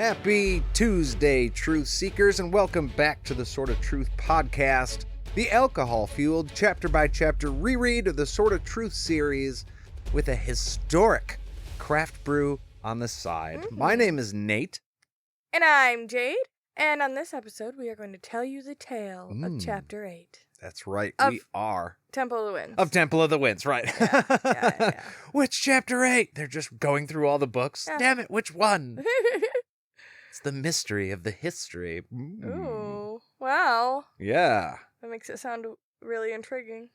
Happy Tuesday, Truth Seekers, and welcome back to the Sort of Truth podcast, the alcohol-fueled, chapter-by-chapter reread of the Sort of Truth series with a historic craft brew on the side. Mm-hmm. My name is Nate. And I'm Jade, and on this episode, we are going to tell you the tale of Chapter 8. That's right, we are. Temple of the Winds. Of Temple of the Winds, right. Yeah. Which Chapter 8? They're just going through all the books. Yeah. Damn it, which one? It's the mystery of the history. Ooh, wow. Yeah. That makes it sound really intriguing.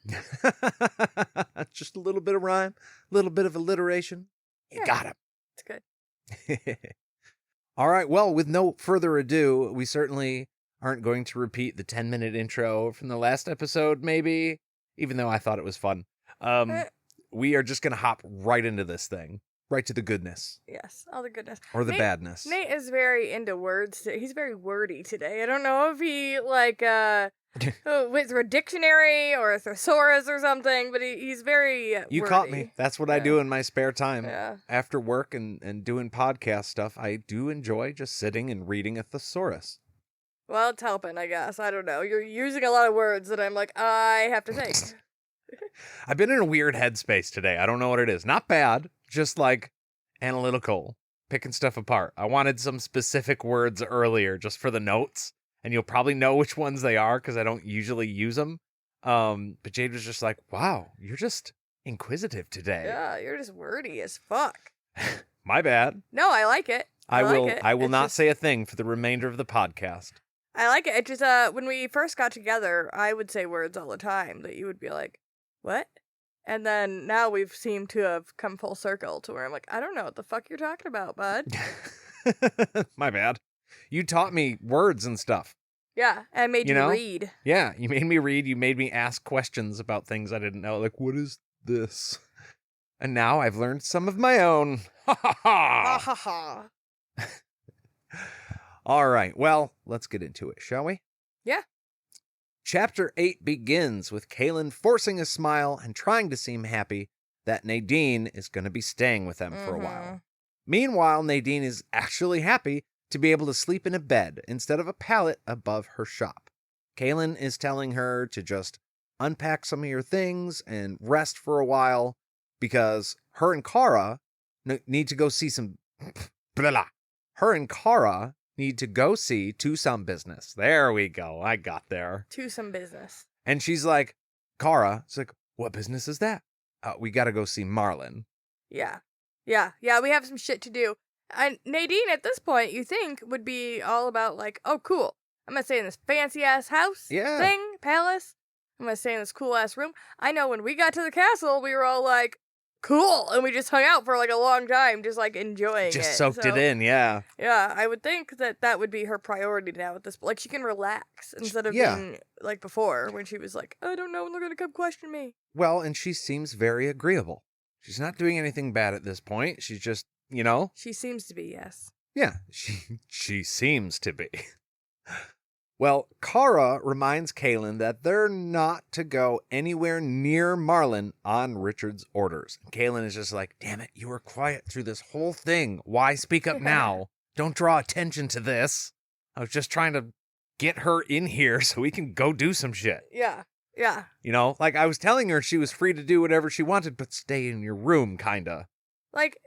Just a little bit of rhyme, a little bit of alliteration. You got him. It's good. All right, well, with no further ado, we certainly aren't going to repeat the 10-minute intro from the last episode, maybe, even though I thought it was fun. We are just going to hop right into this thing. Right to the goodness. Yes, all the goodness. Or the badness. Nate is very into words. He's very wordy today. I don't know if he, went through a dictionary or a thesaurus or something, but he's very You wordy. caught me. That's what I do in my spare time. Yeah. After work and doing podcast stuff, I do enjoy just sitting and reading a thesaurus. Well, it's helping, I guess. I don't know. You're using a lot of words that I'm like, I have to think. I've been in a weird headspace today. I don't know what it is. Not bad, just like analytical, picking stuff apart. I wanted some specific words earlier just for the notes, and you'll probably know which ones they are because I don't usually use them. But Jade was just like, wow, you're just inquisitive today. Yeah, you're just wordy as fuck. My bad. No, I like it. I will not say a thing for the remainder of the podcast. I like it. It just, when we first got together, I would say words all the time that you would be like, what? And then now we've seemed to have come full circle to where I'm like, I don't know what the fuck you're talking about, bud. My bad. You taught me words and stuff. Yeah, I made you read. Yeah, you made me read. You made me ask questions about things I didn't know. Like, what is this? And now I've learned some of my own. Ha ha ha! Ha ha ha! All right, well, let's get into it, shall we? Yeah. Chapter 8 begins with Kahlan forcing a smile and trying to seem happy that Nadine is going to be staying with them for a while. Meanwhile, Nadine is actually happy to be able to sleep in a bed instead of a pallet above her shop. Kahlan is telling her to just unpack some of your things and rest for a while because her and Cara need to go see some... Her and Cara need to go see to some business. There we go. I got there. To some business. And she's like, Cara, it's like, what business is that? We got to go see Marlin. Yeah, we have some shit to do. And Nadine, at this point, you think would be all about like, oh, cool. I'm going to stay in this fancy-ass house thing, palace. I'm going to stay in this cool-ass room. I know when we got to the castle, we were all like, cool, and we just hung out for like a long time, just like enjoying it. Just soaked it in, yeah. Yeah, I would think that would be her priority now at this. Like she can relax instead of being like before when she was like, I don't know when they're gonna come question me. Well, and she seems very agreeable. She's not doing anything bad at this point. She's just, She seems to be, yes. Yeah, she seems to be. Well, Cara reminds Kahlan that they're not to go anywhere near Marlin on Richard's orders. Kahlan is just like, damn it, you were quiet through this whole thing. Why speak up now? Don't draw attention to this. I was just trying to get her in here so we can go do some shit. Yeah. Like I was telling her she was free to do whatever she wanted, but stay in your room, kinda. Like,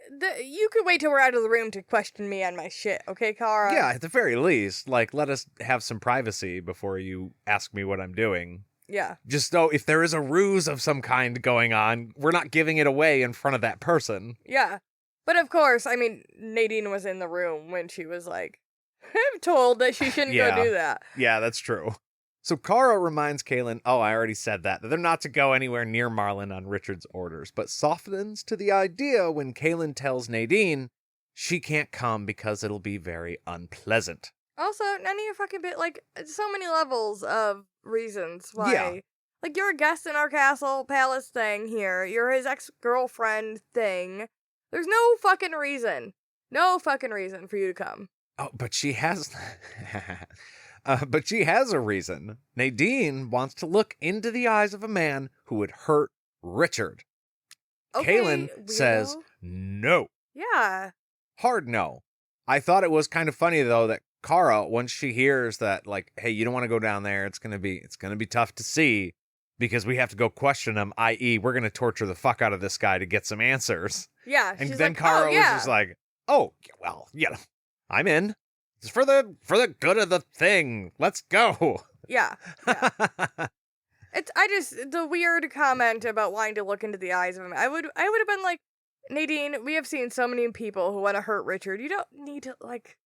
you could wait till we're out of the room to question me on my shit, okay, Cara? Yeah, at the very least, like, let us have some privacy before you ask me what I'm doing. Yeah. Just so if there is a ruse of some kind going on, we're not giving it away in front of that person. Yeah. But of course, I mean, Nadine was in the room when she was like, I'm told that she shouldn't go do that. Yeah, that's true. So Cara reminds Kahlan, I already said that they're not to go anywhere near Marlin on Richard's orders, but softens to the idea when Kahlan tells Nadine she can't come because it'll be very unpleasant. Also, none of your fucking like, so many levels of reasons why. Yeah. Like, you're a guest in our castle palace thing here. You're his ex-girlfriend thing. There's no fucking reason. No fucking reason for you to come. Oh, but she has... But she has a reason. Nadine wants to look into the eyes of a man who would hurt Richard. Okay, Kahlan says no. Yeah. Hard no. I thought it was kind of funny, though, that Cara, once she hears that, like, hey, you don't want to go down there, it's gonna be tough to see because we have to go question him, i.e., we're gonna torture the fuck out of this guy to get some answers. Yeah. And then Cara was just like, oh, well, yeah, I'm in. It's for the good of the thing. Let's go. Yeah. It's the weird comment about wanting to look into the eyes of him. I would have been like, Nadine, we have seen so many people who want to hurt Richard. You don't need to, like,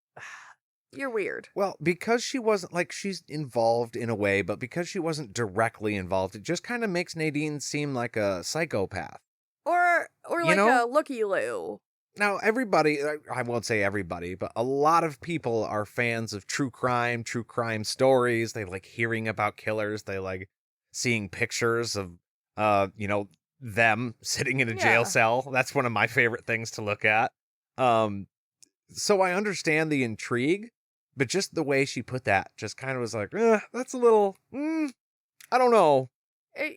you're weird. Well, because she wasn't, like, she's involved in a way, but because she wasn't directly involved, it just kind of makes Nadine seem like a psychopath. Or like a looky-loo. Now, everybody, I won't say everybody, but a lot of people are fans of true crime stories. They like hearing about killers. They like seeing pictures of, them sitting in a jail cell. That's one of my favorite things to look at. So I understand the intrigue, but just the way she put that just kind of was like, that's a little, I don't know.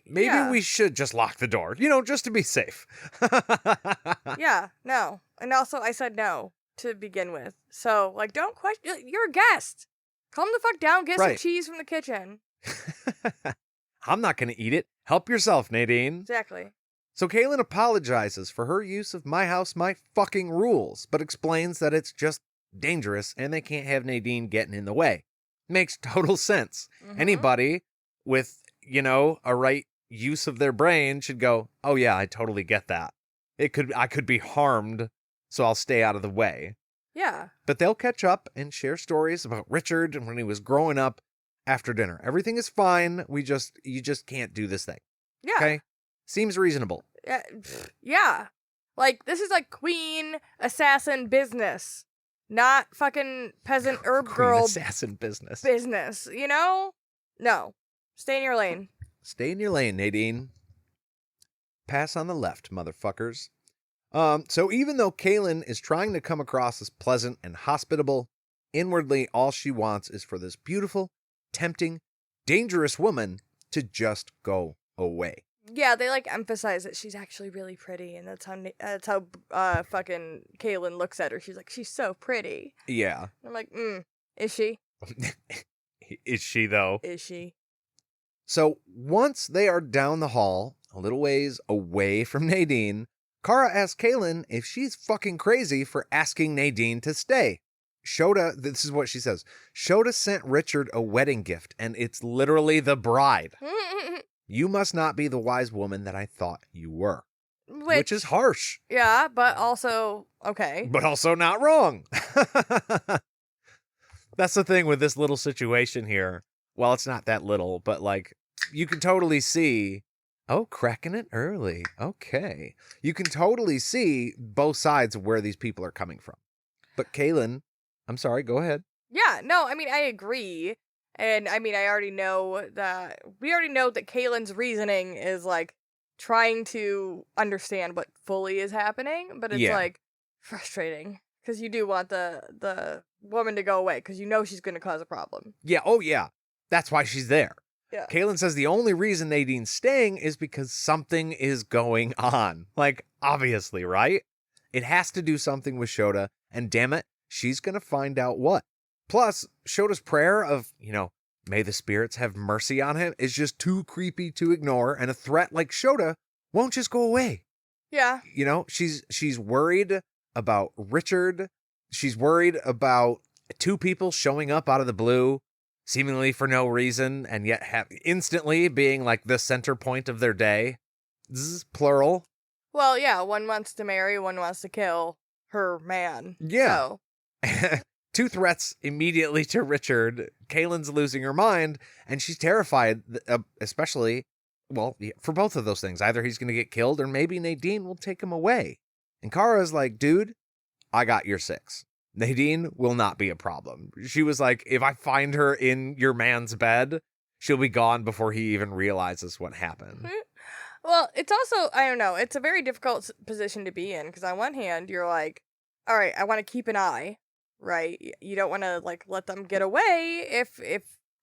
Maybe we should just lock the door, just to be safe. Yeah, no. And also, I said no to begin with. So, like, don't question. You're a guest. Calm the fuck down. Get some cheese from the kitchen. I'm not going to eat it. Help yourself, Nadine. Exactly. So Kahlan apologizes for her use of My House, My Fucking Rules, but explains that it's just dangerous and they can't have Nadine getting in the way. Makes total sense. Mm-hmm. Anybody with, a right use of their brain should go, oh yeah, I totally get that. I could be harmed, so I'll stay out of the way. Yeah. But they'll catch up and share stories about Richard and when he was growing up after dinner. Everything is fine. You just can't do this thing. Yeah. Okay? Seems reasonable. Yeah. Like, this is like queen assassin business, not fucking peasant herb girl assassin business. No. Stay in your lane. Stay in your lane, Nadine. Pass on the left, motherfuckers. So even though Kahlan is trying to come across as pleasant and hospitable, inwardly all she wants is for this beautiful, tempting, dangerous woman to just go away. Yeah, they like emphasize that she's actually really pretty, and that's how fucking Kahlan looks at her. She's like, she's so pretty. Yeah. I'm like, is she? Is she though? Is she? So once they are down the hall, a little ways away from Nadine, Cara asks Kahlan if she's fucking crazy for asking Nadine to stay. Ch.8, this is what she says. Ch.8 sent Richard a wedding gift, and it's literally the bride. You must not be the wise woman that I thought you were. Which is harsh. Yeah, but also, okay. But also not wrong. That's the thing with this little situation here. Well, it's not that little, but like, you can totally see, cracking it early. Okay. You can totally see both sides of where these people are coming from. But Kahlan, I'm sorry, go ahead. Yeah, no, I mean, I agree. And I mean, we already know that Kahlan's reasoning is like trying to understand what fully is happening, but it's like frustrating because you do want the woman to go away because she's going to cause a problem. Yeah. Oh yeah. That's why she's there. Yeah. Kahlan says the only reason Nadine's staying is because something is going on. Like, obviously, right? It has to do something with Ch.8, and damn it, she's going to find out what. Plus, Ch.8's prayer of, may the spirits have mercy on him is just too creepy to ignore, and a threat like Ch.8 won't just go away. Yeah. She's worried about Richard. She's worried about two people showing up out of the blue, seemingly for no reason, and yet instantly being like the center point of their day. This is plural. Well, yeah, one wants to marry, one wants to kill her man. Yeah. So. Two threats immediately to Richard. Kahlan's losing her mind, and she's terrified, especially, for both of those things. Either he's going to get killed, or maybe Nadine will take him away. And Cara's like, dude, I got your 6. Nadine will not be a problem. She was like, if I find her in your man's bed, she'll be gone before he even realizes what happened. Well, it's also, I don't know, it's a very difficult position to be in, because on one hand, you're like, all right, I want to keep an eye. Right? You don't want to, like, let them get away if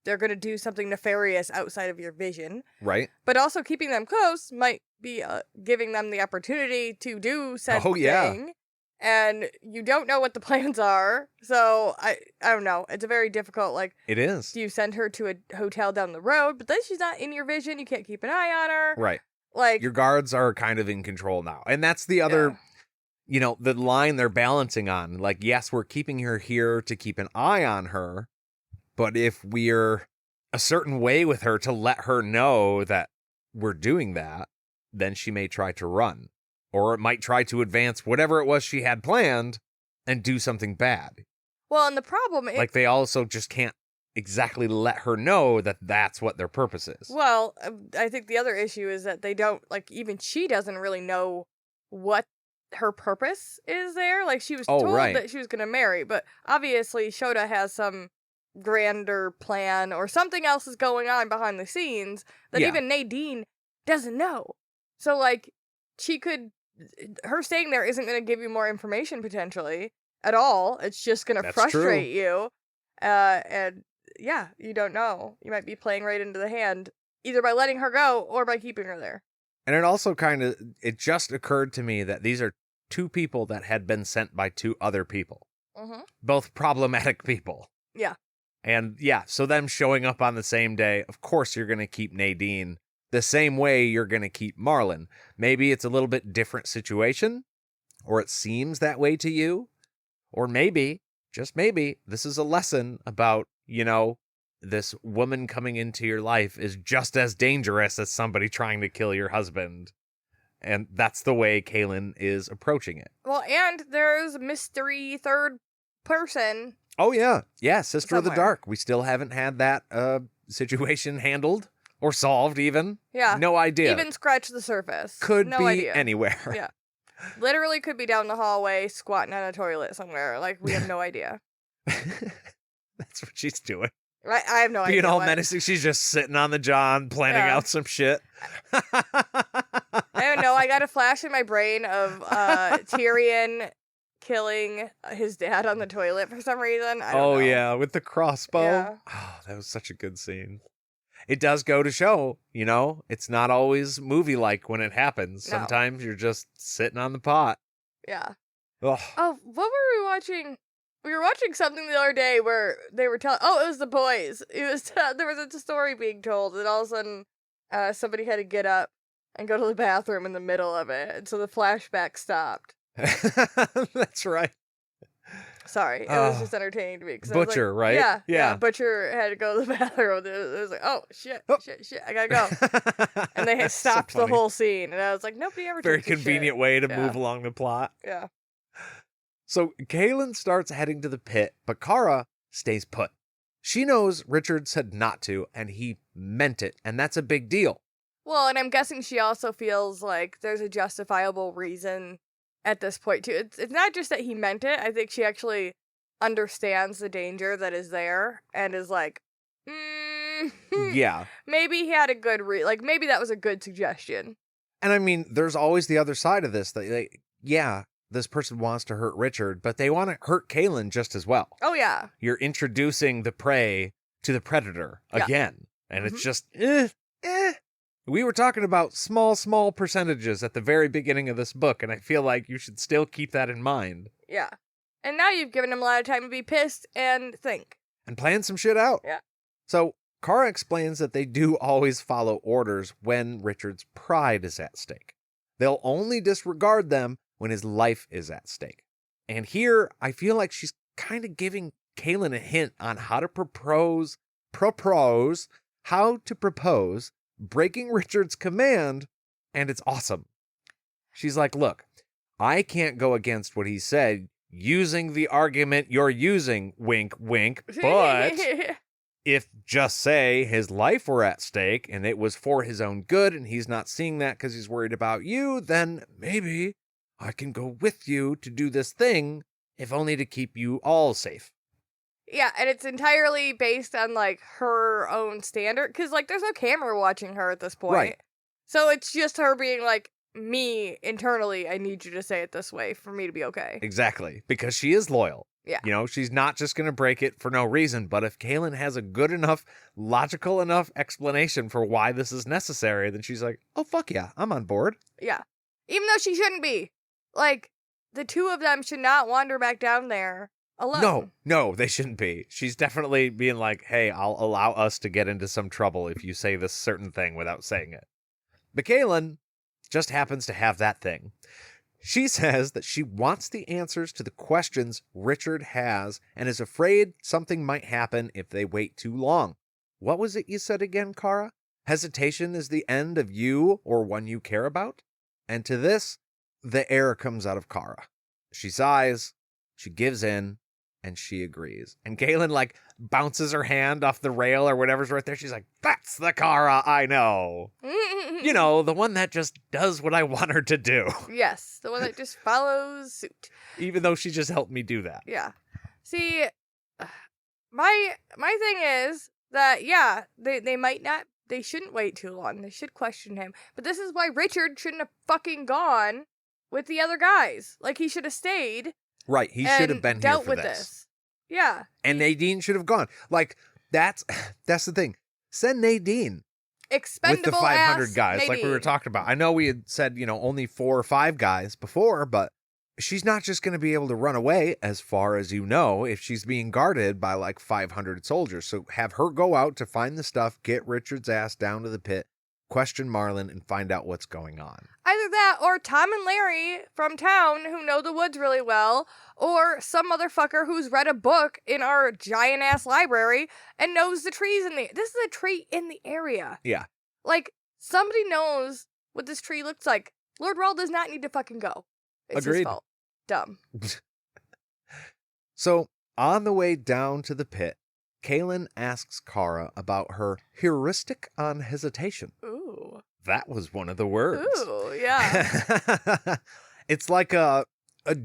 they're going to do something nefarious outside of your vision. Right. But also keeping them close might be giving them the opportunity to do said thing. and you don't know what the plans are. So I don't know. It's a very difficult, like, it is. Do you send her to a hotel down the road? But then she's not in your vision. You can't keep an eye on her. Right. Like, your guards are kind of in control now. And that's the other, the line they're balancing on. Like, yes, we're keeping her here to keep an eye on her. But if we're a certain way with her to let her know that we're doing that, then she may try to run. Or it might try to advance whatever it was she had planned and do something bad. Well, and the problem is... Like, they also just can't exactly let her know that that's what their purpose is. Well, I think the other issue is that they don't, like, even she doesn't really know what her purpose is there. Like, she was told that she was going to marry, but obviously Ch.8 has some grander plan or something else is going on behind the scenes that even Nadine doesn't know. So, like, her staying there isn't going to give you more information potentially at all. It's just going to frustrate you. And yeah, you don't know. You might be playing right into the hand either by letting her go or by keeping her there. And it also it just occurred to me that these are two people that had been sent by two other people. Mm-hmm. Both problematic people. Yeah. And so them showing up on the same day, of course you're going to keep Nadine the same way you're going to keep Marlin. Maybe it's a little bit different situation, or it seems that way to you, or maybe, just maybe, this is a lesson about, this woman coming into your life is just as dangerous as somebody trying to kill your husband. And that's the way Kahlan is approaching it. Well, and there's a mystery third person. Oh, yeah. Yeah, Sister of the Dark. We still haven't had that situation handled. Or solved, even. Yeah. No idea. Even scratch the surface. Could be anywhere. Yeah. Literally could be down the hallway, squatting on a toilet somewhere. Like, we have no idea. That's what she's doing. Right? I have no idea. Being all menacing. She's just sitting on the john, planning out some shit. I don't know. I got a flash in my brain of Tyrion killing his dad on the toilet for some reason. I don't know. Yeah, with the crossbow. Yeah. Oh, that was such a good scene. It does go to show, it's not always movie-like when it happens. No. Sometimes you're just sitting on the pot. Yeah. Ugh. Oh, what were we watching? We were watching something the other day where they were telling... Oh, it was The Boys. It was there was a story being told, and all of a sudden somebody had to get up and go to the bathroom in the middle of it, and so the flashback stopped. That's right. Sorry, it was just entertaining to me. Butcher, like, right? Yeah. Butcher had to go to the bathroom. It was like, oh, shit, I gotta go. And they had stopped the whole scene. And I was like, nobody ever Very took this convenient shit. way to move along the plot. Yeah. So Kahlan starts heading to the pit, but Cara stays put. She knows Richard said not to, and he meant it, and that's a big deal. Well, and I'm guessing she also feels like there's a justifiable reason at this point, too. It's not just that he meant it. I think she actually understands the danger that is there and is like, yeah. Maybe he had a good maybe that was a good suggestion. And I mean, there's always the other side of this. That this person wants to hurt Richard, but they want to hurt Kahlan just as well. Oh, yeah. You're introducing the prey to the predator again. And it's just, We were talking about small percentages at the very beginning of this book, and I feel like you should still keep that in mind. Yeah. And now you've given him a lot of time to be pissed and think. And plan some shit out. Yeah. So, Cara explains that they do always follow orders when Richard's pride is at stake. They'll only disregard them when his life is at stake. And here, I feel like she's kind of giving Kahlan a hint on how to propose, breaking Richard's command, and it's awesome. She's like, look, I can't go against what he said using the argument you're using, wink, wink, but if just say his life were at stake and it was for his own good and he's not seeing that because he's worried about you, then maybe I can go with you to do this thing, if only to keep you all safe. Yeah, and it's entirely based on, like, her own standard, because, like, there's no camera watching her at this point. Right. So it's just her being like, me, internally, I need you to say it this way for me to be okay. Exactly, because she is loyal. Yeah. She's not just going to break it for no reason, but if Kahlan has a good enough, logical enough explanation for why this is necessary, then she's like, oh, fuck yeah, I'm on board. Yeah. Even though she shouldn't be. Like, the two of them should not wander back down there alone. No, they shouldn't be. She's definitely being like, hey, I'll allow us to get into some trouble if you say this certain thing without saying it. But Kahlan just happens to have that thing. She says that she wants the answers to the questions Richard has and is afraid something might happen if they wait too long. What was it you said again, Cara? Hesitation is the end of you or one you care about? And to this, the air comes out of Cara. She sighs, she gives in, and she agrees. And Kahlan, like, bounces her hand off the rail or whatever's right there. She's like, that's the Cara I know. You know, the one that just does what I want her to do. Yes, the one that just follows suit. Even though she just helped me do that. Yeah. See, my thing is that, yeah, they might not, they shouldn't wait too long. They should question him. But this is why Richard shouldn't have fucking gone with the other guys. Like, he should have stayed. Right, he should have been here for this. Yeah. And Nadine should have gone. Like, that's the thing. Send Nadine. Expendable with the 500 guys, Nadine. like we were talking about. I know we had said, only 4 or 5 guys before, but she's not just going to be able to run away, as far as you know, if she's being guarded by like 500 soldiers. So have her go out to find the stuff, get Richard's ass down to the pit, question Marlin, and find out what's going on. Either that, or Tom and Larry from town who know the woods really well, or some motherfucker who's read a book in our giant-ass library and knows the trees in the... This is a tree in the area. Yeah. Like, somebody knows what this tree looks like. Lord Rawl does not need to fucking go. It's Agreed. his fault. Dumb. So, on the way down to the pit, Kahlan asks Cara about her heuristic on hesitation. Ooh. That was one of the words. Ooh, yeah. It's like a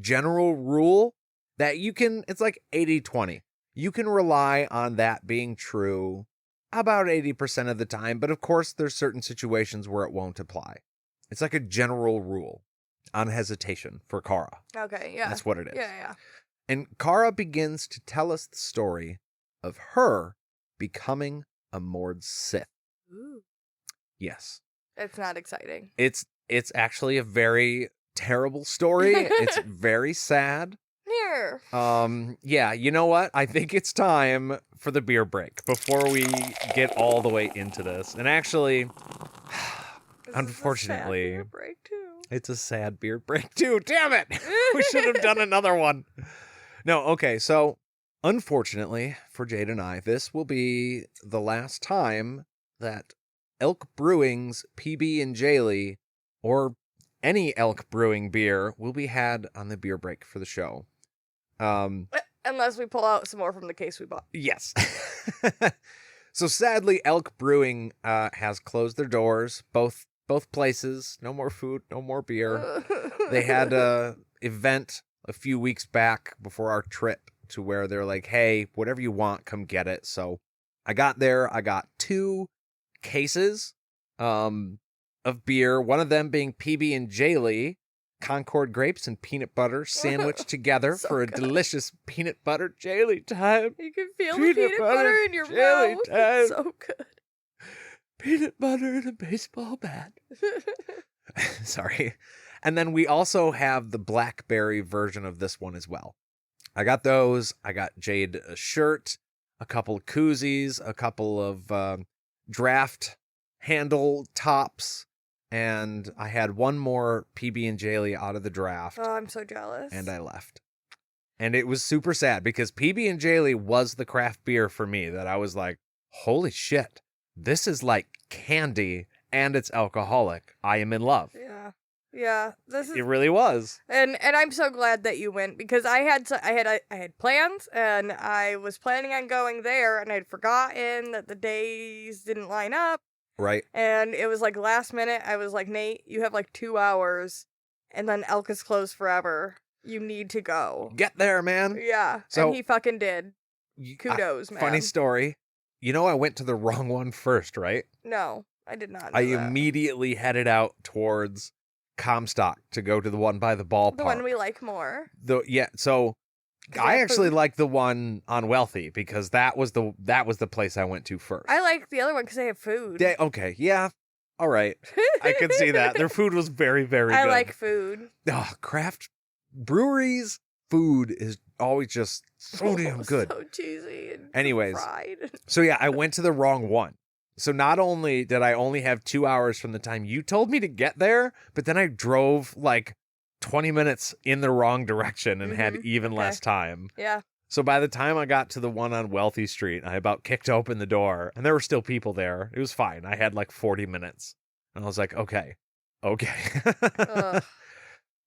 general rule that you can, it's like 80-20. You can rely on that being true about 80% of the time, but of course there's certain situations where it won't apply. It's like a general rule on hesitation for Cara. Okay, yeah. That's what it is. Yeah. And Cara begins to tell us the story of her becoming a Mord Sith. Ooh. Yes. It's not exciting. It's actually a very terrible story. It's very sad. Here. Yeah, you know what? I think it's time for the beer break before we get all the way into this. And actually, unfortunately, beer break too. It's a sad beer break too. Damn it! We should have done another one. No, okay, so unfortunately for Jade and I, this will be the last time that Elk Brewing's PB and J, or any Elk Brewing beer, will be had on the beer break for the show. Unless we pull out some more from the case we bought. Yes. So sadly, Elk Brewing has closed their doors. Both places. No more food, no more beer. They had a event a few weeks back before our trip to where they're like, hey, whatever you want, come get it. So I got there. I got 2 cases of beer. One of them being PB and J, Concord grapes and peanut butter sandwiched together So for a good. delicious peanut butter jelly time. You can feel the peanut butter in your jelly mouth. time. It's so good. Peanut butter and a baseball bat. Sorry. And then we also have the blackberry version of this one as well. I got those. I got Jade a shirt, a couple of koozies, a couple of draft handle tops, and I had one more PB&J out of the draft. Oh, I'm so jealous. And I left. And it was super sad because PB&J was the craft beer for me that I was like, holy shit, this is like candy and it's alcoholic. I am in love. Yeah. This is. It really was. And I'm so glad that you went because I had plans and I was planning on going there and I'd forgotten that the days didn't line up. Right. And it was like last minute. I was like, Nate, you have like 2 hours and then Elk is closed forever. You need to go. Get there, man. Yeah. So, and he fucking did. Kudos, man. Funny story. You know I went to the wrong one first, right? No, I did not. I immediately headed out towards Comstock to go to the one by the ballpark. The one we like more. So I actually food. like the one on Wealthy because that was the place I went to first. I like the other one because they have food. Okay, yeah. All right. I could see that. Their food was very, very good. I like food. Oh, craft breweries food is always just so damn good. So cheesy and Anyways, fried. So yeah, I went to the wrong one. So not only did I only have 2 hours from the time you told me to get there, but then I drove like 20 minutes in the wrong direction and had even less time. Yeah. So by the time I got to the one on Wealthy Street, I about kicked open the door and there were still people there. It was fine. I had like 40 minutes. And I was like, okay. But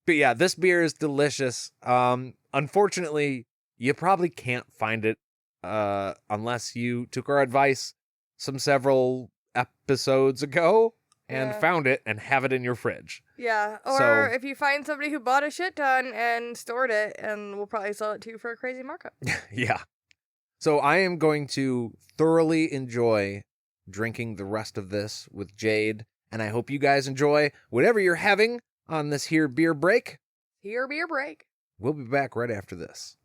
yeah, this beer is delicious. Unfortunately, you probably can't find it unless you took our advice several episodes ago and found it and have it in your fridge. Yeah, or if you find somebody who bought a shit ton and stored it, and we'll probably sell it to you for a crazy markup. Yeah. So I am going to thoroughly enjoy drinking the rest of this with Jade, and I hope you guys enjoy whatever you're having on this here beer break. Here beer break. We'll be back right after this.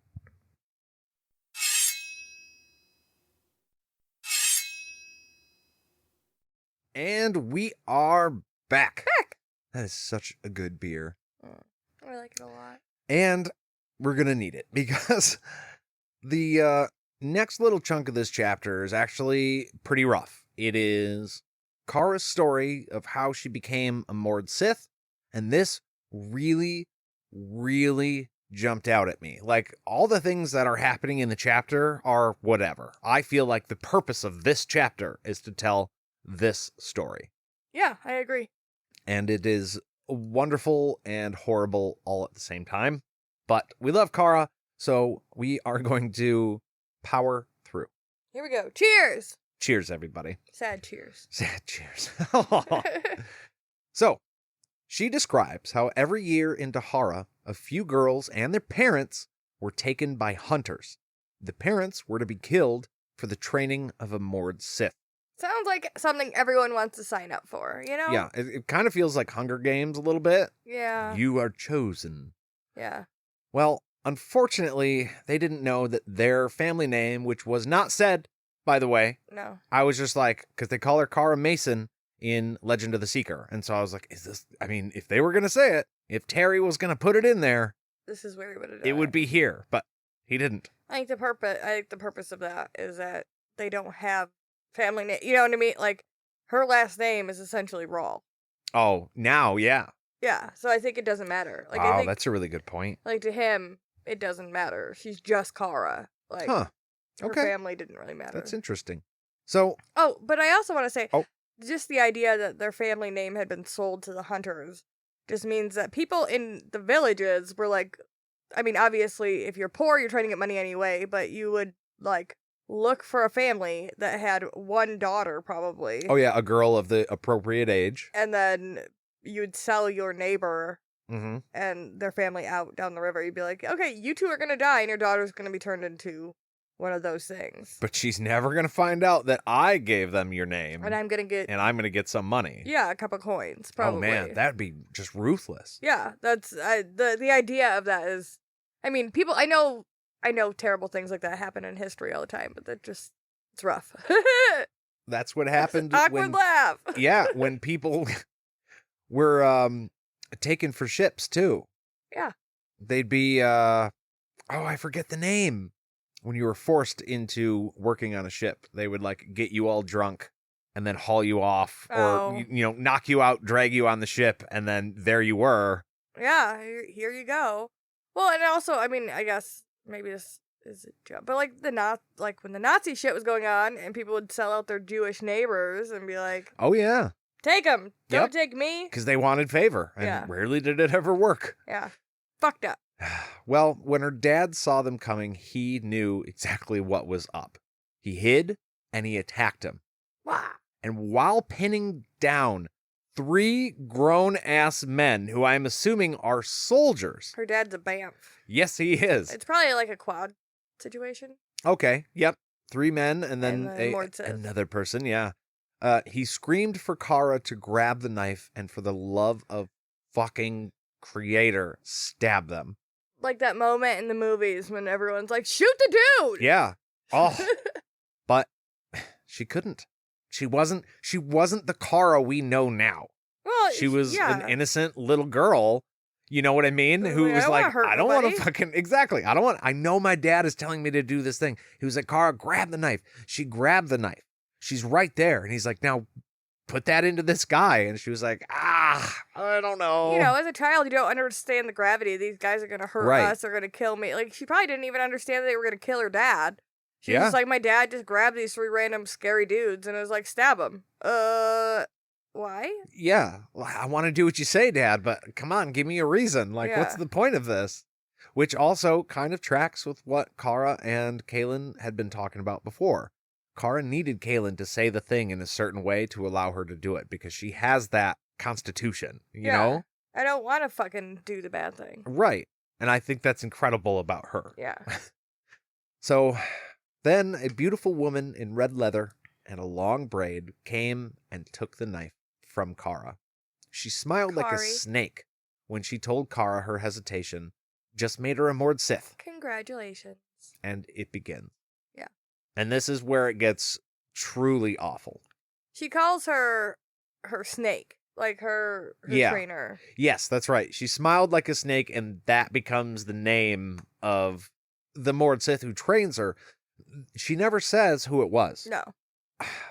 And we are back. That is such a good beer. I like it a lot. And we're going to need it because the next little chunk of this chapter is actually pretty rough. It is Cara's story of how she became a Mord Sith, and this really, really jumped out at me. Like, all the things that are happening in the chapter are whatever. I feel like the purpose of this chapter is to tell this story. Yeah, I agree. And it is wonderful and horrible all at the same time. But we love Cara, so we are going to power through. Here we go. Cheers! Cheers, everybody. Sad cheers. Sad cheers. So, she describes how every year in Dahara, a few girls and their parents were taken by hunters. The parents were to be killed for the training of a Mord Sith. Sounds like something everyone wants to sign up for, you know? Yeah, it kind of feels like Hunger Games a little bit. Yeah. You are chosen. Yeah. Well, unfortunately, they didn't know that their family name, which was not said, by the way. No. I was just like, because they call her Cara Mason in Legend of the Seeker. And so I was like, if they were going to say it, if Terry was going to put it in there, this is where he would have done it would be here, but he didn't. I think the purpose of that is that they don't have family name. You know what I mean? Like, her last name is essentially Rawl. Oh, now, yeah. Yeah, so I think it doesn't matter. Like, I think, that's a really good point. Like, to him, it doesn't matter. She's just Cara. Like, her family didn't really matter. That's interesting. So. Oh, but I also want to say, just the idea that their family name had been sold to the hunters just means that people in the villages were like, I mean, obviously, if you're poor, you're trying to get money anyway, but you would, like, look for a family that had one daughter, probably. Oh, yeah, a girl of the appropriate age. And then you'd sell your neighbor and their family out down the river. You'd be like, okay, you two are going to die, and your daughter's going to be turned into one of those things. But she's never going to find out that I gave them your name. And I'm going to get some money. Yeah, a couple coins, probably. Oh, man, that'd be just ruthless. Yeah, that's the idea of that is, I mean, people, I know terrible things like that happen in history all the time, but it's rough. That's what happened. Awkward laugh. Yeah, when people were taken for ships, too. Yeah. They'd be, I forget the name. When you were forced into working on a ship, they would, like, get you all drunk and then haul you off or, knock you out, drag you on the ship, and then there you were. Yeah, here you go. Well, and also, I mean, I guess maybe this is a joke, but like when the Nazi shit was going on and people would sell out their Jewish neighbors and be like, oh, yeah. Take them. Don't take me. Because they wanted favor, and rarely did it ever work. Yeah. Fucked up. Well, when her dad saw them coming, he knew exactly what was up. He hid, and he attacked him. Wow. And while pinning down 3 grown-ass men, who I'm assuming are soldiers. Her dad's a BAMF. Yes, he is. It's probably like a quad situation. Okay, yep. 3 men, and then another person, yeah. He screamed for Cara to grab the knife, and for the love of fucking creator, stab them. Like that moment in the movies when everyone's like, shoot the dude! Yeah. Oh. But she couldn't. She wasn't the Cara we know now. Well, she was an innocent little girl. You know what I mean? Who was like, I don't want to fucking, exactly. I know my dad is telling me to do this thing. He was like, Cara, grab the knife. She grabbed the knife. She's right there. And he's like, now put that into this guy. And she was like, I don't know. You know, as a child, you don't understand the gravity. These guys are going to hurt us. They're going to kill me. Like, she probably didn't even understand that they were going to kill her dad. She was just like, my dad just grabbed these 3 random scary dudes and was like, stab them. Why? Yeah. Well, I want to do what you say, Dad, but come on, give me a reason. Like, what's the point of this? Which also kind of tracks with what Cara and Kahlan had been talking about before. Cara needed Kahlan to say the thing in a certain way to allow her to do it because she has that constitution, you know? I don't want to fucking do the bad thing. Right. And I think that's incredible about her. Yeah. So then a beautiful woman in red leather and a long braid came and took the knife from Cara. She smiled like a snake when she told Cara her hesitation just made her a Mord Sith. Congratulations. And it begins. Yeah. And this is where it gets truly awful. She calls her snake, like her trainer. Yes, that's right. She smiled like a snake, and that becomes the name of the Mord Sith who trains her. She never says who it was. No.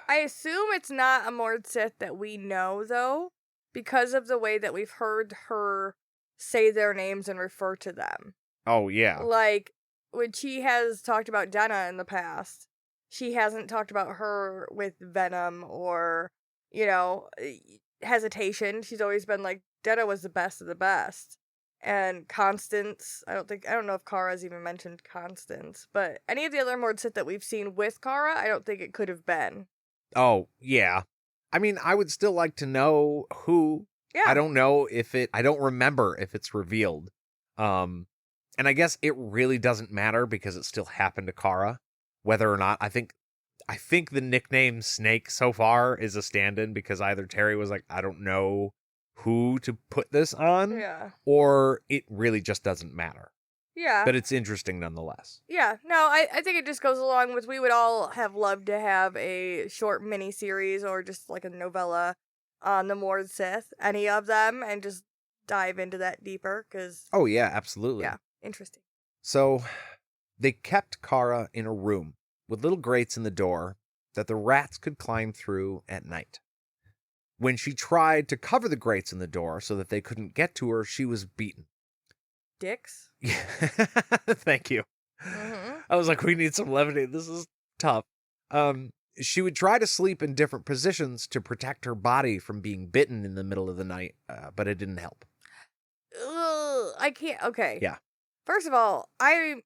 I assume it's not a Mord Sith that we know, though, because of the way that we've heard her say their names and refer to them. Oh, yeah. Like, when she has talked about Denna in the past, she hasn't talked about her with venom or, you know, hesitation. She's always been like, Denna was the best of the best. And Constance, I don't know if Cara's even mentioned Constance, but any of the other Mord Sith that we've seen with Cara, I don't think it could have been. Oh, yeah. I mean, I would still like to know who. Yeah. I don't know I don't remember if it's revealed. And I guess it really doesn't matter because it still happened to Cara, whether or not. I think the nickname Snake so far is a stand-in because either Terry was like, I don't know who to put this on, or it really just doesn't matter. Yeah. But it's interesting nonetheless. Yeah. No, I think it just goes along with, we would all have loved to have a short mini-series or just like a novella on the Mord Sith, any of them, and just dive into that deeper, because... Oh, yeah, absolutely. Yeah, interesting. So, they kept Cara in a room with little grates in the door that the rats could climb through at night. When she tried to cover the grates in the door so that they couldn't get to her, she was beaten. Dicks? Yeah. Thank you. Mm-hmm. I was like, we need some levity. This is tough. She would try to sleep in different positions to protect her body from being bitten in the middle of the night, but it didn't help. Ugh, I can't. Okay. Yeah. First of all, I'm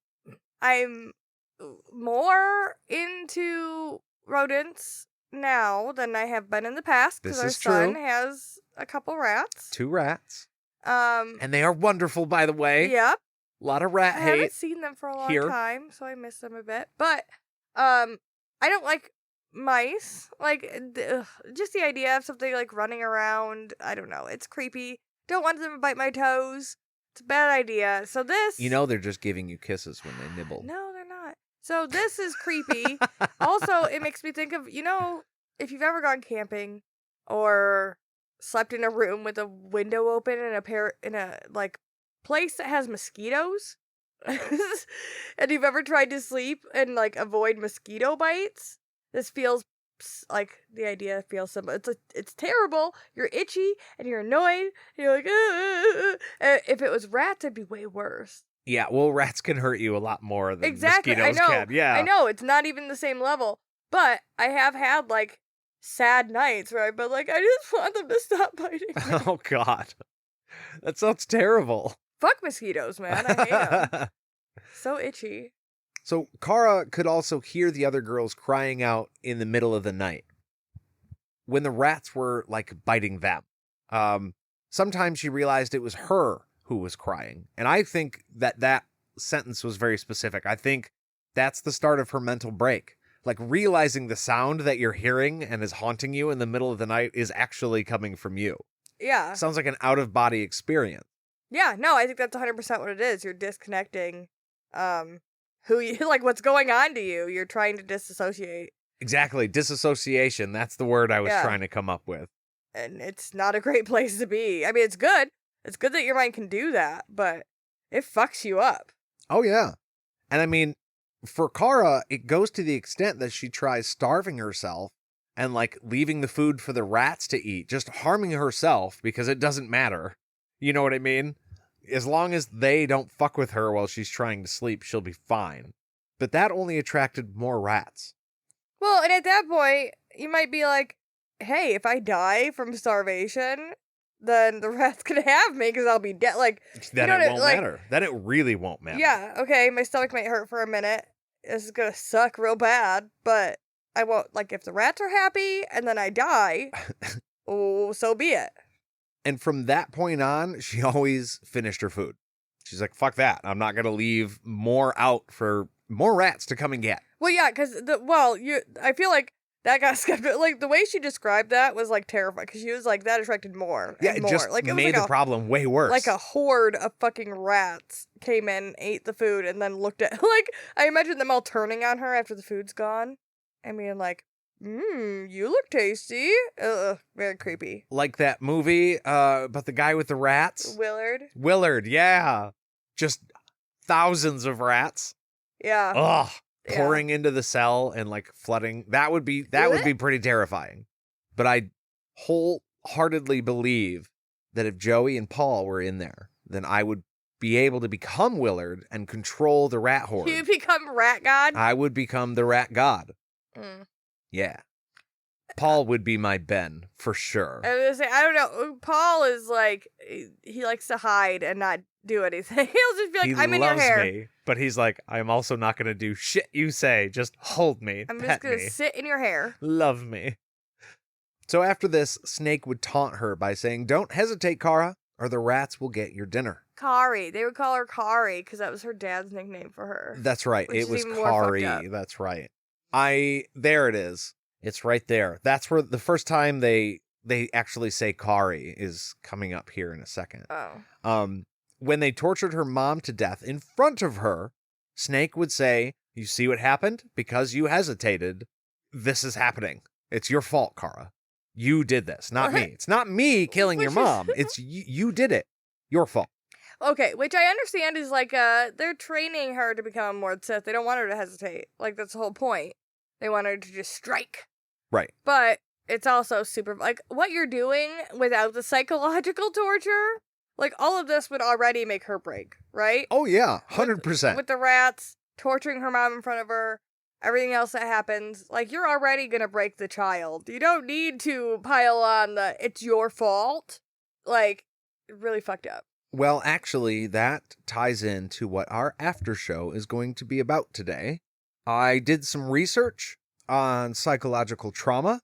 more into rodents now than I have been in the past, because our son has a couple rats. 2 rats. And they are wonderful, by the way. Yep. A lot of rat hate. I haven't seen them for a long time, so I miss them a bit. But I don't like mice. Like, just the idea of something like running around, I don't know. It's creepy. Don't want them to bite my toes. It's a bad idea. So this... You know they're just giving you kisses when they nibble. No, they're not. So this is creepy. Also, it makes me think of, you know, if you've ever gone camping or slept in a room with a window open in a like place that has mosquitoes, and you've ever tried to sleep and like avoid mosquito bites, this feels like the idea feels similar. It's terrible. You're itchy and you're annoyed. And you're like, if it was rats, it'd be way worse. Yeah, well, rats can hurt you a lot more than mosquitoes can. Yeah, I know, it's not even the same level. But I have had, like, sad nights where I've been like, I just want them to stop biting me. Oh, God. That sounds terrible. Fuck mosquitoes, man. I hate them. So itchy. So Cara could also hear the other girls crying out in the middle of the night when the rats were, like, biting them. Sometimes she realized it was her who was crying. And I think that sentence was very specific. I think that's the start of her mental break. Like, realizing the sound that you're hearing and is haunting you in the middle of the night is actually coming from you. Yeah. Sounds like an out-of-body experience. Yeah, no, I think that's 100% what it is. You're disconnecting who you, like, what's going on to you. You're trying to disassociate. Exactly. Disassociation. That's the word I was trying to come up with. And it's not a great place to be. I mean, it's good. It's good that your mind can do that, but it fucks you up. Oh, yeah. And I mean, for Cara, it goes to the extent that she tries starving herself and like leaving the food for the rats to eat, just harming herself because it doesn't matter. You know what I mean? As long as they don't fuck with her while she's trying to sleep, she'll be fine. But that only attracted more rats. Well, and at that point, you might be like, hey, if I die from starvation, then the rats can have me because I'll be dead. Like, then it won't matter. Then it really won't matter. Yeah, okay, my stomach might hurt for a minute. This is gonna suck real bad, but I won't, like, if the rats are happy and then I die, oh, so be it. And from that point on, she always finished her food. She's like, fuck that. I'm not going to leave more out for more rats to come and get. Well, yeah, because, I feel like that got skipped. Like, the way she described that was, like, terrifying. Because she was like, that attracted more. Yeah, and it just like, made the problem way worse. Like a horde of fucking rats came in, ate the food, and then looked at, like, I imagine them all turning on her after the food's gone. I mean, like, you look tasty. Ugh, very creepy. Like that movie about the guy with the rats. Willard, yeah. Just thousands of rats. Yeah. Ugh. Pouring into the cell and like flooding. That would be pretty terrifying. But I wholeheartedly believe that if Joey and Paul were in there, then I would be able to become Willard and control the rat horde. You become rat god? I would become the rat god. Mm. Yeah. Paul would be my Ben, for sure. I was gonna say, I don't know. Paul is like, he likes to hide and not do anything. He'll just be like, I'm in your hair. Me, but he's like, I'm also not going to do shit you say. Just hold me. I'm just going to sit in your hair. Love me. So after this, Snake would taunt her by saying, don't hesitate, Cara, or the rats will get your dinner. Kari. They would call her Kari because that was her dad's nickname for her. That's right. It was Kari. That's right. There it is. It's right there. That's where the first time they actually say Kari is coming up here in a second. Oh. When they tortured her mom to death in front of her, Snake would say, you see what happened? Because you hesitated, this is happening. It's your fault, Cara. You did this, not me. It's not me killing your mom. It's you did it. Your fault. Okay, which I understand is like, they're training her to become a Mord Sith. They don't want her to hesitate. Like, that's the whole point. They want her to just strike. Right. But it's also super, like, what you're doing without the psychological torture, like, all of this would already make her break, right? Oh, yeah, 100%. With the rats, torturing her mom in front of her, everything else that happens, like, you're already gonna break the child. You don't need to pile on it's your fault. Like, really fucked up. Well, actually, that ties into what our after show is going to be about today. I did some research on psychological trauma,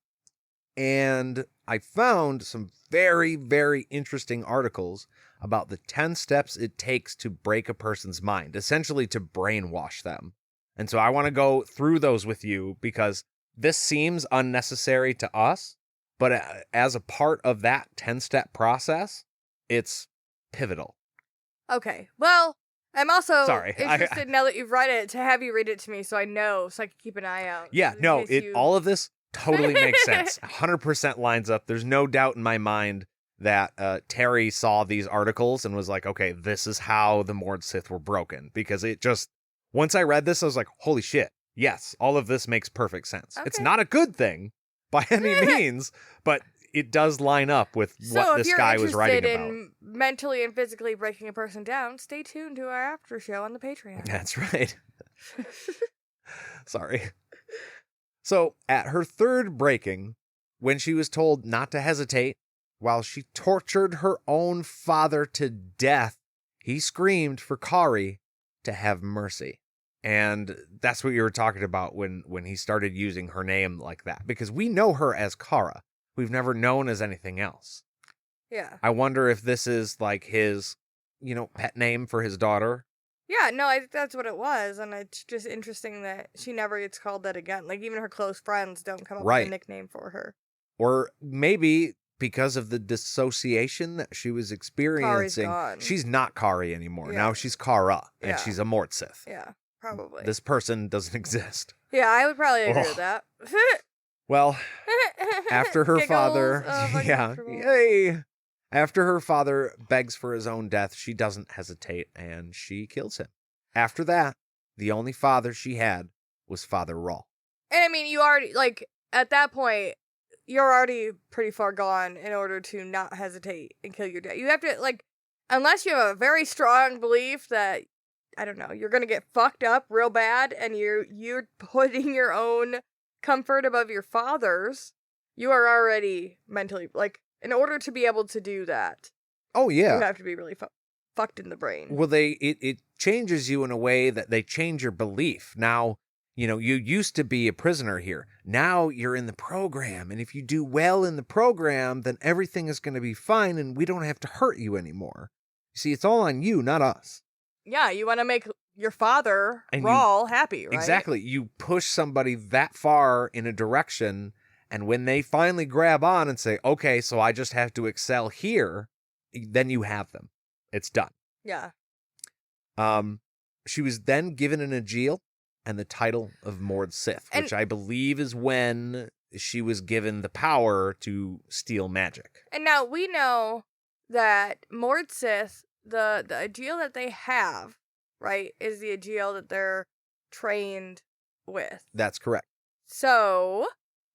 and I found some very, very interesting articles about the 10 steps it takes to break a person's mind, essentially to brainwash them. And so I want to go through those with you because this seems unnecessary to us, but as a part of that 10-step process, it's pivotal. Okay, well, I'm also interested now that you've read it to have you read it to me so I know, so I can keep an eye out. Yeah, no, all of this totally makes sense. 100% lines up. There's no doubt in my mind that Terry saw these articles and was like, okay, this is how the Mord Sith were broken. Because it just, once I read this, I was like, holy shit, yes, all of this makes perfect sense. Okay. It's not a good thing by any means, but it does line up with what this guy was writing about. So if you're interested in mentally and physically breaking a person down, stay tuned to our after show on the Patreon. That's right. Sorry. So at her third breaking, when she was told not to hesitate, while she tortured her own father to death, he screamed for Kari to have mercy. And that's what you were talking about when he started using her name like that, because we know her as Cara. We've never known as anything else. Yeah. I wonder if this is like his, pet name for his daughter. Yeah, no, I think that's what it was. And it's just interesting that she never gets called that again. Like, even her close friends don't come up with a nickname for her. Or maybe because of the dissociation that she was experiencing, she's not Kari anymore. Yeah. Now she's Cara, and she's a Mord Sith. Yeah, probably. This person doesn't exist. Yeah, I would probably agree with that. Well, after her father, yay. After her father begs for his own death, she doesn't hesitate, and she kills him. After that, the only father she had was Father Rawl. And I mean, you already, like, at that point, you're already pretty far gone in order to not hesitate and kill your dad. You have to, like, unless you have a very strong belief that, I don't know, you're gonna get fucked up real bad and you're putting your own comfort above your father's, you are already mentally, like, in order to be able to do that. Oh, yeah. You have to be really fucked in the brain. Well, it changes you in a way that they change your belief. Now, you know, you used to be a prisoner here. Now you're in the program. And if you do well in the program, then everything is going to be fine and we don't have to hurt you anymore. You see, it's all on you, not us. Yeah, you want to make your father, Rawl, happy, right? Exactly. You push somebody that far in a direction, and when they finally grab on and say, okay, so I just have to excel here, then you have them. It's done. Yeah. She was then given an Aegil and the title of Mord Sith, which I believe is when she was given the power to steal magic. And now we know that Mord Sith, the Aegil that they have, right, is the Aegil that they're trained with. That's correct. So,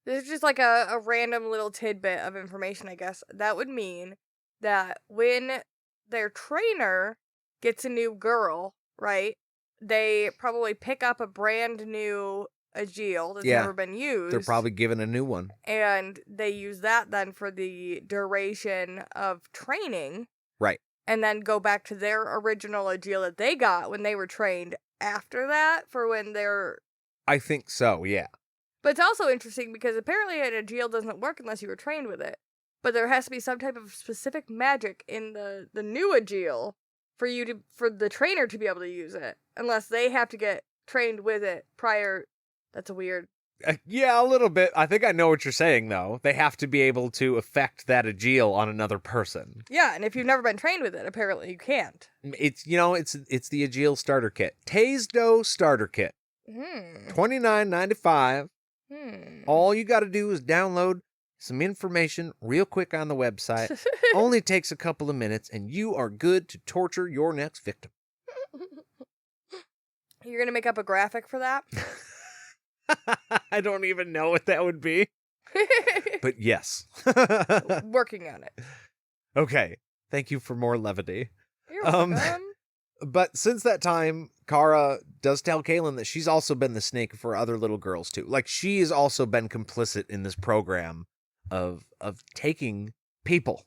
this is just like a random little tidbit of information, I guess. That would mean that when their trainer gets a new girl, right, they probably pick up a brand new Aegil that's never been used. They're probably given a new one. And they use that then for the duration of training. Right. And then go back to their original Aegil that they got when they were trained after that for when they're... I think so, yeah. But it's also interesting because apparently an Aegil doesn't work unless you were trained with it. But there has to be some type of specific magic in the new Aegil for the trainer to be able to use it. Unless they have to get trained with it prior. That's a weird... Yeah, a little bit. I think I know what you're saying, though. They have to be able to affect that Aegil on another person. Yeah, and if you've never been trained with it, apparently you can't. It's it's the Aegil starter kit. Tazdo starter kit. $29.95. All you got to do is download some information real quick on the website. Only takes a couple of minutes, and you are good to torture your next victim. You're going to make up a graphic for that? I don't even know what that would be. But yes. Working on it. Okay. Thank you for more levity. You're welcome. But since that time, Cara does tell Kahlan that she's also been the snake for other little girls too. Like, she has also been complicit in this program of taking people.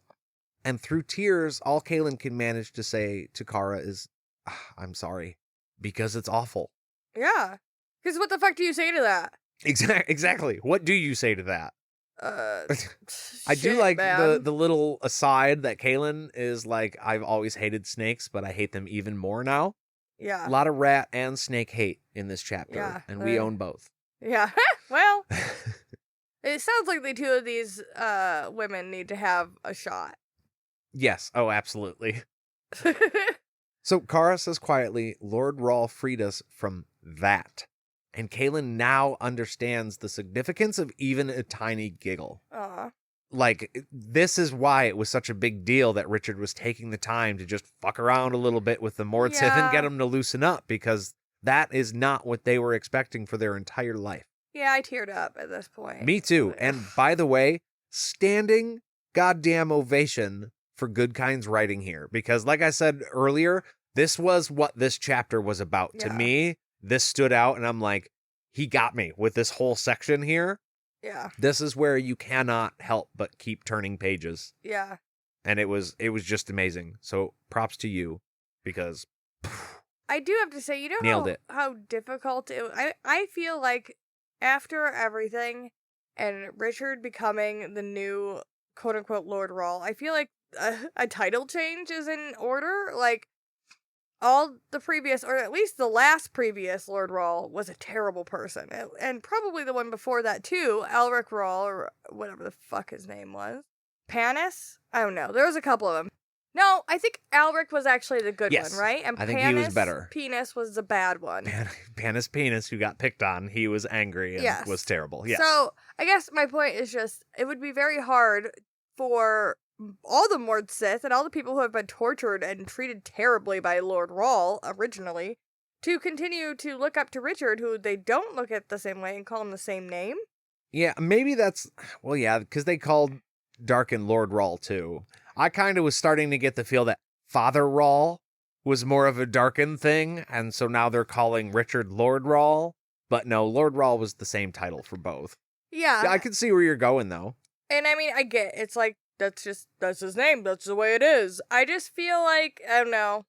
And through tears, all Kahlan can manage to say to Cara is, I'm sorry, because it's awful. Yeah. Because what the fuck do you say to that? Exactly. What do you say to that? I do shit, like man. the little aside that Kahlan is like, I've always hated snakes, but I hate them even more now. Yeah. A lot of rat and snake hate in this chapter, and we own both. Yeah. Well, it sounds like the two of these women need to have a shot. Yes. Oh, absolutely. So Cara says quietly, Lord Rawl freed us from that. And Kahlan now understands the significance of even a tiny giggle. Like, this is why it was such a big deal that Richard was taking the time to just fuck around a little bit with the Mord Sith and get them to loosen up, because that is not what they were expecting for their entire life. Yeah, I teared up at this point. Me too. And by the way, standing goddamn ovation for Goodkind's writing here. Because like I said earlier, this was what this chapter was about. Yeah. To me, this stood out, and I'm like, he got me with this whole section here. Yeah. This is where you cannot help but keep turning pages. Yeah. And it was just amazing. So props to you, because I do have to say, you know how difficult it was. I feel like after everything and Richard becoming the new quote unquote Lord Rawl, I feel like a title change is in order. Like, all the previous, or at least the last previous Lord Rawl was a terrible person. And probably the one before that too, Elric Rawl, or whatever the fuck his name was. Panis? I don't know. There was a couple of them. No, I think Elric was actually the good one, right? And I think he was better. Penis was the bad one. Panis Penis, who got picked on, he was angry and was terrible. Yes. So, I guess my point is just, it would be very hard for all the Mord Sith and all the people who have been tortured and treated terribly by Lord Rawl originally to continue to look up to Richard, who they don't look at the same way and call him the same name. Yeah, maybe that's... Well, yeah, because they called Darkin Lord Rawl, too. I kind of was starting to get the feel that Father Rawl was more of a Darkin thing, and so now they're calling Richard Lord Rawl. But no, Lord Rawl was the same title for both. Yeah. I can see where you're going, though. And I mean, I get it's like, that's his name. That's the way it is. I just feel like, I don't know,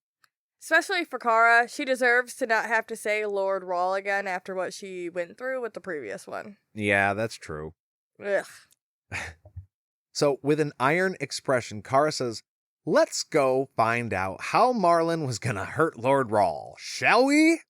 especially for Cara, she deserves to not have to say Lord Rawl again after what she went through with the previous one. Yeah, that's true. Ugh. So, with an iron expression, Cara says, "Let's go find out how Marlin was gonna hurt Lord Rawl, shall we?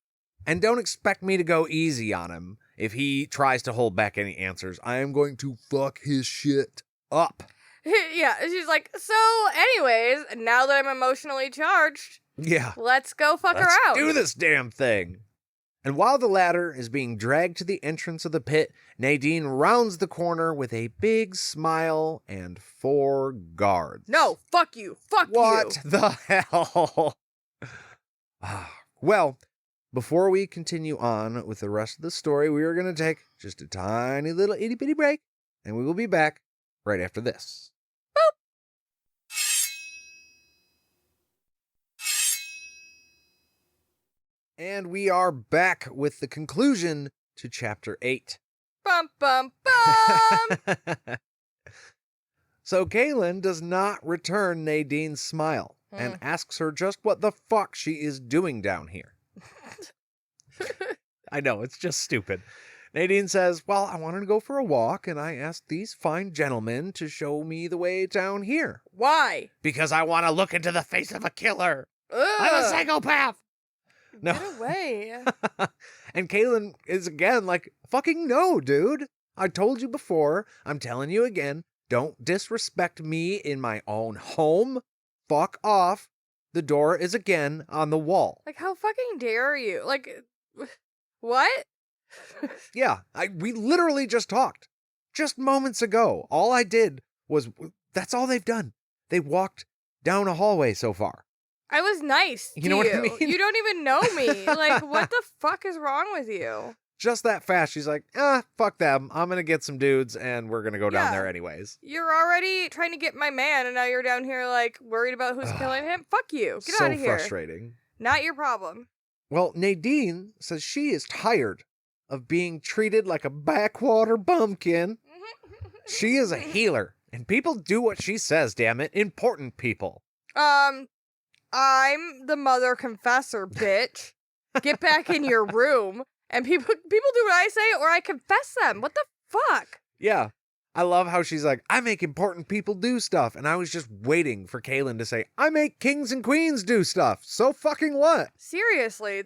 And don't expect me to go easy on him if he tries to hold back any answers. I am going to fuck his shit up." Yeah, she's like, so anyways, now that I'm emotionally charged, yeah, let's go fuck her out. Let's do this damn thing. And while the latter is being dragged to the entrance of the pit, Nadine rounds the corner with a big smile and 4 guards. No, fuck you. Fuck you. What the hell? Well, before we continue on with the rest of the story, we are going to take just a tiny little itty bitty break, and we will be back right after this. And we are back with the conclusion to Chapter 8. Bum, bum, bum! So Kahlan does not return Nadine's smile and asks her just what the fuck she is doing down here. I know, it's just stupid. Nadine says, "Well, I wanted to go for a walk, and I asked these fine gentlemen to show me the way down here." Why? "Because I want to look into the face of a killer. Ugh. I'm a psychopath." No. Get away. And Kahlan is again like, "Fucking no, dude. I told you before. I'm telling you again. Don't disrespect me in my own home. Fuck off. The door is again on the wall." Like, how fucking dare you? Like, what? Yeah, we literally just talked. Just moments ago. All I did was, that's all they've done. They walked down a hallway so far. I was nice to You know what I mean? You don't even know me. Like, what the fuck is wrong with you? Just that fast, she's like, fuck them. I'm going to get some dudes, and we're going to go down there anyways. You're already trying to get my man, and now you're down here, like, worried about who's killing him? Fuck you. Get out of here. So frustrating. Not your problem. Well, Nadine says she is tired of being treated like a backwater bumpkin. She is a healer, and people do what she says, damn it. Important people. I'm the mother confessor, bitch. Get back in your room. And people do what I say, or I confess them. What the fuck? Yeah. I love how she's like, "I make important people do stuff." And I was just waiting for Kahlan to say, "I make kings and queens do stuff. So fucking what?" Seriously,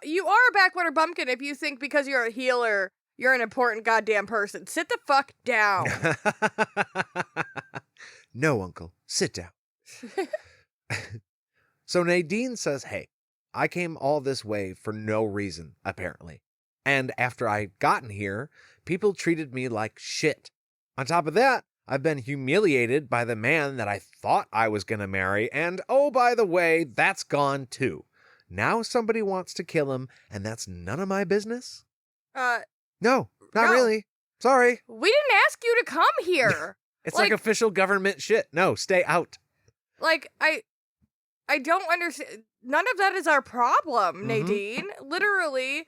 you are a backwater bumpkin if you think because you're a healer, you're an important goddamn person. Sit the fuck down. No, Uncle. Sit down. So Nadine says, "Hey, I came all this way for no reason, apparently. And after I'd gotten here, people treated me like shit. On top of that, I've been humiliated by the man that I thought I was going to marry, and oh, by the way, that's gone too. Now somebody wants to kill him, and that's none of my business?" No, not really. Sorry. We didn't ask you to come here. It's like official government shit. No, stay out. Like, I don't understand. None of that is our problem, Nadine. Literally,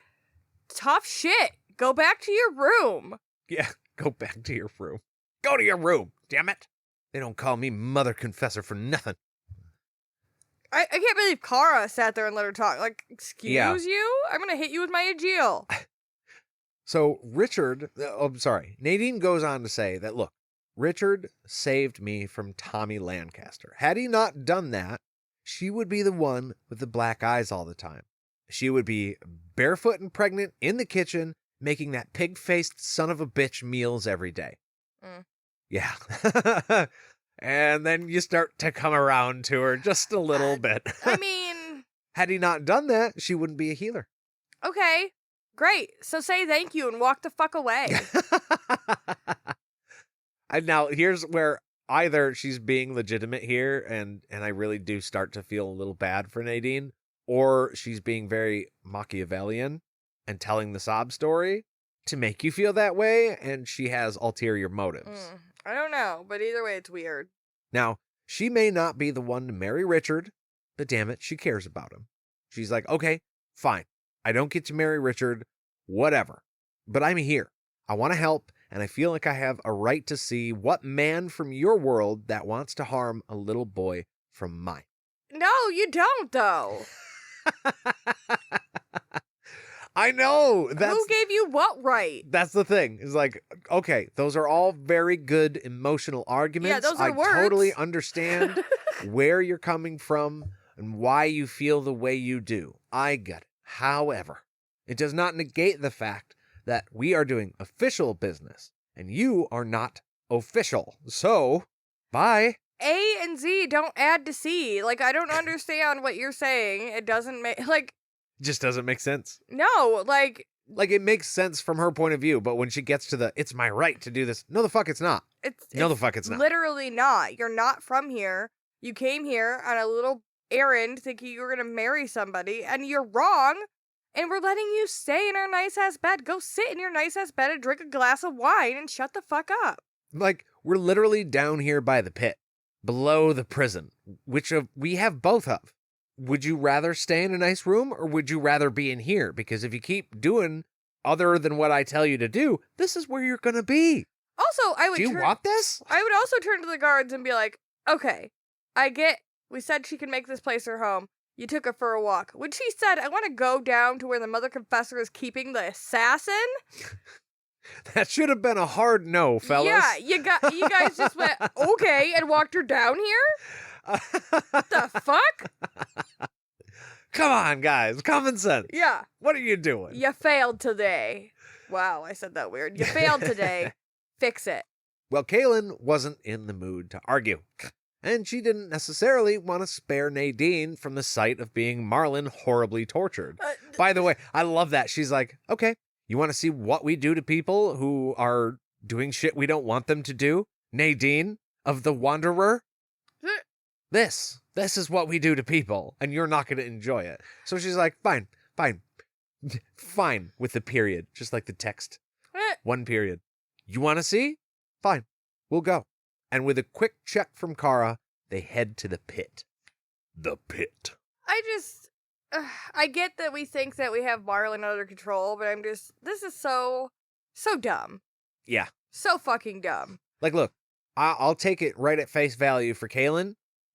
tough shit. Go back to your room. Yeah, go back to your room. Go to your room, damn it. They don't call me mother confessor for nothing. I can't believe Cara sat there and let her talk. Like, excuse you? I'm gonna hit you with my Aegil. So Nadine goes on to say that, look, Richard saved me from Tommy Lancaster. Had he not done that, she would be the one with the black eyes all the time. She would be barefoot and pregnant in the kitchen, making that pig-faced son of a bitch meals every day. Yeah. And then you start to come around to her just a little bit. I mean... Had he not done that, she wouldn't be a healer. Okay, great. So say thank you and walk the fuck away. And now here's where either she's being legitimate here and I really do start to feel a little bad for Nadine, or she's being very Machiavellian and telling the sob story to make you feel that way, and she has ulterior motives. I don't know, but either way, it's weird. Now, she may not be the one to marry Richard, but damn it, she cares about him. She's like, okay, fine. I don't get to marry Richard, whatever. But I'm here. I want to help, and I feel like I have a right to see what man from your world that wants to harm a little boy from mine. No, you don't, though. I know. Who gave you what right? That's the thing. It's like, okay, those are all very good emotional arguments. Yeah, those are words. I totally understand where you're coming from and why you feel the way you do. I get it. However, it does not negate the fact that we are doing official business and you are not official. So, bye. A and Z don't add to C. Like, I don't understand what you're saying. It doesn't make, like... Just doesn't make sense. No, like... Like, it makes sense from her point of view, but when she gets to the, it's my right to do this, no, the fuck it's not. The fuck it's not. Literally not. You're not from here. You came here on a little errand thinking you were going to marry somebody, and you're wrong, and we're letting you stay in our nice-ass bed. Go sit in your nice-ass bed and drink a glass of wine and shut the fuck up. Like, we're literally down here by the pit, below the prison, which we have both of. Would you rather stay in a nice room, or would you rather be in here? Because if you keep doing other than what I tell you to do, this is where you're going to be. Also, Do you want this? I would also turn to the guards and be like, okay, I get, we said she can make this place her home. You took her for a walk. When she said, I want to go down to where the mother confessor is keeping the assassin. That should have been a hard no, fellas. Yeah, you guys just went, okay, and walked her down here? What the fuck? Come on, guys. Common sense. Yeah. What are you doing? You failed today. Wow, I said that weird. You failed today. Fix it. Well, Kahlan wasn't in the mood to argue. And she didn't necessarily want to spare Nadine from the sight of being Marlin horribly tortured. By the way, I love that. She's like, okay, you want to see what we do to people who are doing shit we don't want them to do? Nadine of the Wanderer? This is what we do to people, and you're not going to enjoy it. So she's like, fine with the period, just like the text. One period. You want to see? Fine, we'll go. And with a quick check from Cara, they head to the pit. The pit. I get that we think that we have Marlin under control, but this is so dumb. Yeah. So fucking dumb. Like, look, I'll take it right at face value for Kahlan.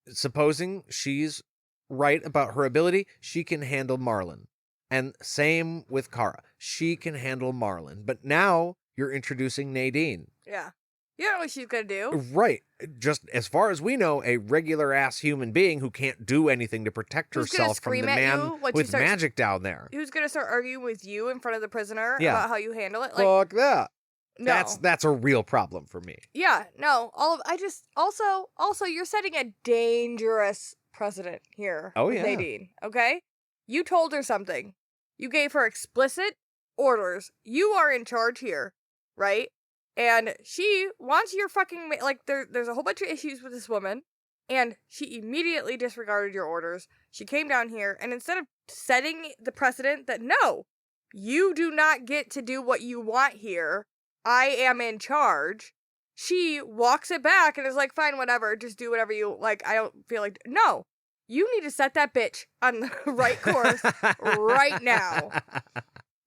Supposing she's right about her ability, she can handle Marlin. And same with Cara. She can handle Marlin. But now you're introducing Nadine. Yeah. You don't know what she's going to do. Right. Just as far as we know, a regular-ass human being who can't do anything to protect herself from the man with magic down there. Who's going to start arguing with you in front of the prisoner about how you handle it? Like, fuck that. No. That's a real problem for me. Yeah, no. Also, you're setting a dangerous precedent here. Oh, with yeah. Nadine, okay? You told her something. You gave her explicit orders. You are in charge here, right? And she wants your fucking... Like, there's a whole bunch of issues with this woman, and she immediately disregarded your orders. She came down here, and instead of setting the precedent that, no, you do not get to do what you want here, I am in charge, she walks it back and is like, fine, whatever, just do whatever you like. I don't feel like... No, you need to set that bitch on the right course right now.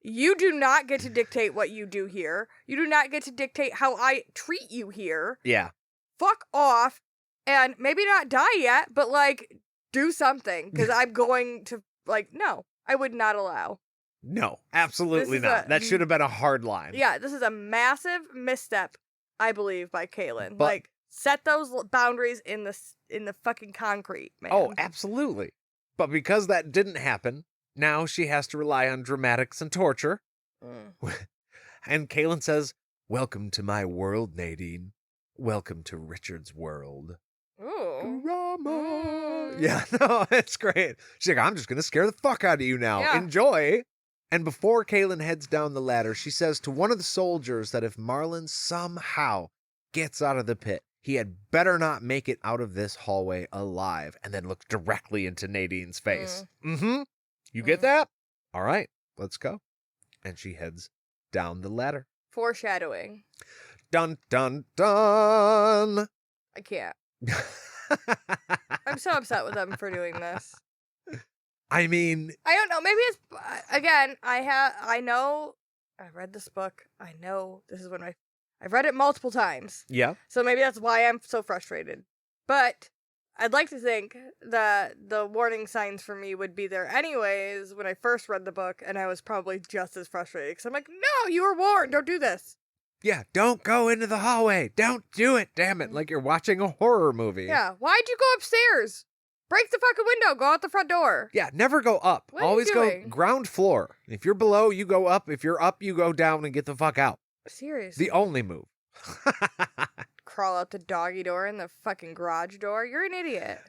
You do not get to dictate what you do here. You do not get to dictate how I treat you here. Yeah. Fuck off, and maybe not die yet, but, like, do something, because I'm going to, like, no, I would not allow. No, absolutely not. That should have been a hard line. Yeah, this is a massive misstep, I believe, by Kahlan. Like, set those boundaries in the fucking concrete, man. Oh, absolutely. But because that didn't happen, now she has to rely on dramatics and torture. And Kahlan says, welcome to my world, Nadine. Welcome to Richard's world. Ooh. Drama. Yeah, no, it's great. She's like, I'm just going to scare the fuck out of you now. Yeah. Enjoy. And before Kahlan heads down the ladder, she says to one of the soldiers that if Marlin somehow gets out of the pit, he had better not make it out of this hallway alive, and then look directly into Nadine's face. You get that? All right, let's go. And she heads down the ladder. Foreshadowing. Dun, dun, dun. I can't. I'm so upset with them for doing this. I mean, I don't know. Maybe it's, again, I know, I read this book. I know this is when I've read it multiple times. Yeah. So maybe that's why I'm so frustrated. But I'd like to think that the warning signs for me would be there anyways when I first read the book, and I was probably just as frustrated. Because I'm like, no, you were warned. Don't do this. Yeah, don't go into the hallway. Don't do it, damn it. Like you're watching a horror movie. Yeah, why'd you go upstairs? Break the fucking window. Go out the front door. Yeah, never go up. What are you Always go doing? ground floor. If you're below, you go up. If you're up, you go down and get the fuck out. Seriously. The only move. Crawl out the doggy door and the fucking garage door. You're an idiot.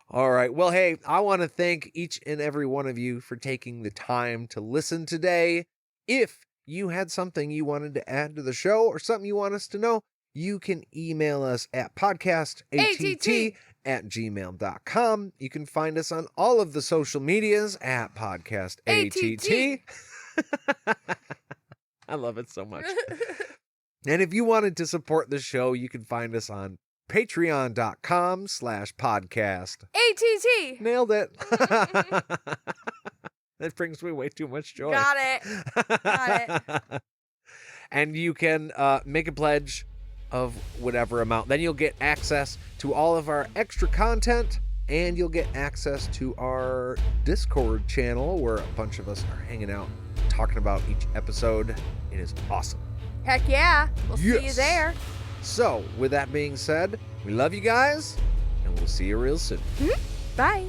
All right. Well, hey, I want to thank each and every one of you for taking the time to listen today. If you had something you wanted to add to the show or something you want us to know, you can email us at podcastatt@gmail.com. You can find us on all of the social medias at podcastatt. I love it so much. And if you wanted to support the show, you can find us on patreon.com/podcast. ATT. Nailed it. That brings me way too much joy. Got it. And you can make a pledge of whatever amount. Then you'll get access to all of our extra content, and you'll get access to our Discord channel where a bunch of us are hanging out talking about each episode. It is awesome. Heck yeah. We'll see you there. So, with that being said, we love you guys, and we'll see you real soon. Bye.